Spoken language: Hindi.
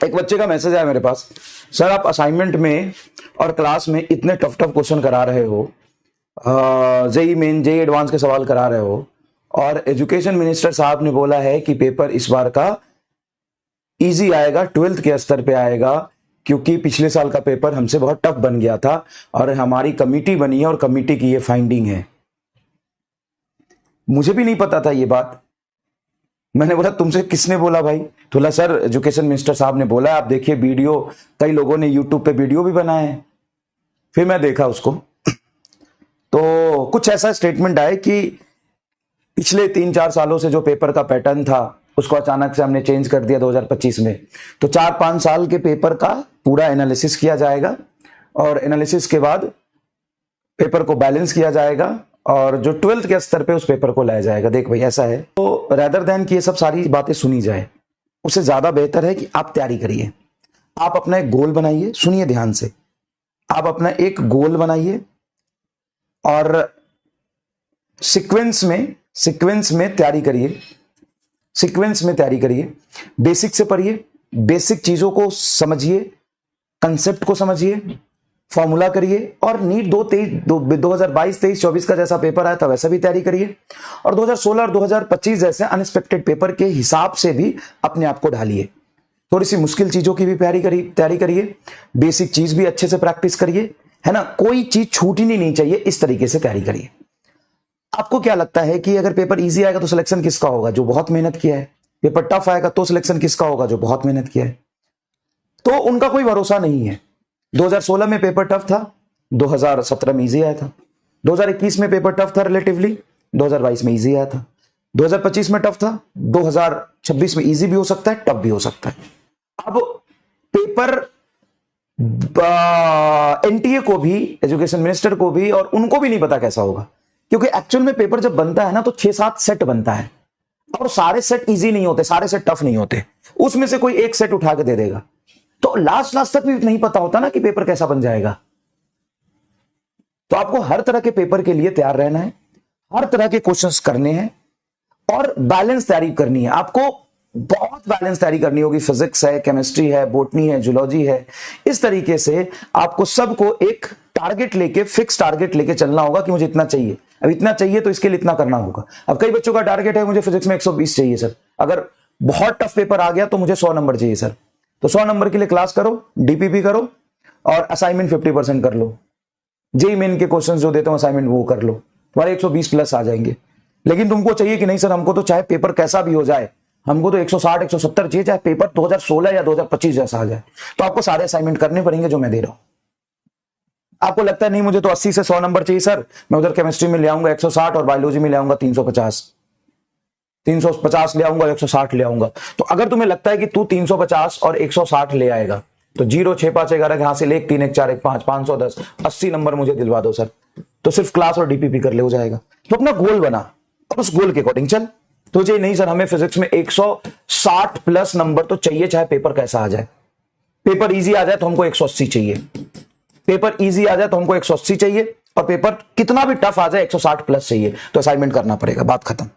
एक बच्चे का मैसेज आया मेरे पास, सर आप असाइनमेंट में और क्लास में इतने टफ टफ क्वेश्चन करा रहे हो, जेई मेन जेई एडवांस के सवाल करा रहे हो, और एजुकेशन मिनिस्टर साहब ने बोला है कि पेपर इस बार का इजी आएगा, 12th के स्तर पे आएगा, क्योंकि पिछले साल का पेपर हमसे बहुत टफ बन गया था और हमारी कमिटी बनी है और कमिटी की ये फाइंडिंग है। मुझे भी नहीं पता था ये बात। मैंने बोला तुमसे किसने बोला भाई? तो बोला सर एजुकेशन मिनिस्टर साहब ने बोला, आप देखिए वीडियो, कई लोगों ने यूट्यूब पे वीडियो भी बनाए हैं। फिर मैं देखा उसको तो कुछ ऐसा स्टेटमेंट आया कि पिछले 3-4 सालों से जो पेपर का पैटर्न था उसको अचानक से हमने चेंज कर दिया 2025 में। तो 4-5 साल के पेपर का पूरा एनालिसिस किया जाएगा और एनालिसिस के बाद पेपर को बैलेंस किया जाएगा और जो 12th के स्तर पे उस पेपर को लाया जाएगा। देख भाई ऐसा है, तो रेदर देन कि ये सब सारी बातें सुनी जाए, उससे ज्यादा बेहतर है कि आप तैयारी करिए। आप अपना एक गोल बनाइए, सुनिए ध्यान से, आप अपना एक गोल बनाइए और सीक्वेंस में तैयारी करिए। सीक्वेंस में तैयारी करिए, बेसिक से पढ़िए, बेसिक चीजों को समझिए, कंसेप्ट को समझिए, फॉर्मूला करिए और नीट 2022-23-24 का जैसा पेपर आया था वैसा भी तैयारी करिए और 2016 और 2025 जैसे अनएक्सपेक्टेड पेपर के हिसाब से भी अपने आप को ढालिए। थोड़ी सी मुश्किल चीजों की भी तैयारी करिए, बेसिक चीज भी अच्छे से प्रैक्टिस करिए, है ना, कोई चीज छूटनी नहीं चाहिए, इस तरीके से तैयारी करिए। आपको क्या लगता है कि अगर पेपर इजी आएगा तो सिलेक्शन किसका होगा? जो बहुत मेहनत किया है। पेपर टफ आएगा तो सिलेक्शन किसका होगा? जो बहुत मेहनत किया है। तो उनका कोई भरोसा नहीं है। 2016 में पेपर टफ था, 2017 में इजी आया था। 2021 में पेपर टफ था रिलेटिवली, 2022 में इजी आया था। 2025 में टफ था, 2026 में इजी भी हो सकता है, टफ भी हो सकता है। अब पेपर एनटीए को भी, एजुकेशन मिनिस्टर को भी और उनको भी नहीं पता कैसा होगा, क्योंकि एक्चुअल में पेपर जब बनता है ना तो 6-7 सेट बनता है और सारे सेट इजी नहीं होते, सारे सेट टफ नहीं होते, उसमें से कोई एक सेट उठा के दे देगा। तो लास्ट तक भी नहीं पता होता ना कि पेपर कैसा बन जाएगा। तो आपको हर तरह के पेपर के लिए तैयार रहना है, हर तरह के क्वेश्चंस करने हैं और बैलेंस तैयारी करनी है। आपको बहुत बैलेंस तैयारी करनी होगी। फिजिक्स है, केमिस्ट्री है, बॉटनी है, जूलॉजी है, इस तरीके से आपको सबको एक टारगेट लेके, फिक्स टारगेट लेके चलना होगा कि मुझे इतना चाहिए, अब इतना चाहिए तो इसके लिए इतना करना होगा। अब कई बच्चों का टारगेट है मुझे फिजिक्स में 120 चाहिए सर, अगर बहुत टफ पेपर आ गया तो मुझे 100 नंबर चाहिए सर। तो 100 नंबर के लिए क्लास करो, डीपीपी करो और असाइनमेंट 50% कर लो। जेई मेन के क्वेश्चंस जो देता हूं असाइनमेंट वो कर लो, तुम्हारे 120 प्लस आ जाएंगे। लेकिन तुमको चाहिए कि नहीं सर हमको तो चाहे पेपर कैसा भी हो जाए, हमको तो 160 170 चाहिए, चाहे पेपर 2016 या 2025 जैसा आ जाए। तो आपको सारे असाइनमेंट करने पड़ेंगे जो मैं दे रहा हूं। आपको लगता है नहीं मुझे तो 80 से 100 नंबर चाहिए सर, मैं उधर केमिस्ट्री में ले आऊंगा 160 और बायोलॉजी में ले आऊंगा 350 ले आऊंगा, 160 ले आऊंगा। तो अगर तुम्हें लगता है कि तू 350 और 160 ले आएगा तो 0 6 5 11 यहां से ले 1 3 1 4 1 5 510 80 नंबर मुझे दिलवा दो सर, तो सिर्फ क्लास और डीपीपी कर ले हो जाएगा। तो अपना गोल बना और उस गोल के अकॉर्डिंग चल। तो ये नहीं सर हमें फिजिक्स में 160 प्लस नंबर तो चाहिए, चाहे पेपर कैसा आ जाए। पेपर इजी आ जाए तो हमको 180 चाहिए, पेपर इजी आ जाए तो हमको 180 चाहिए और पेपर कितना भी टफ आ जाए 160 प्लस चाहिए। तो असाइनमेंट करना पड़ेगा, बात खत्म।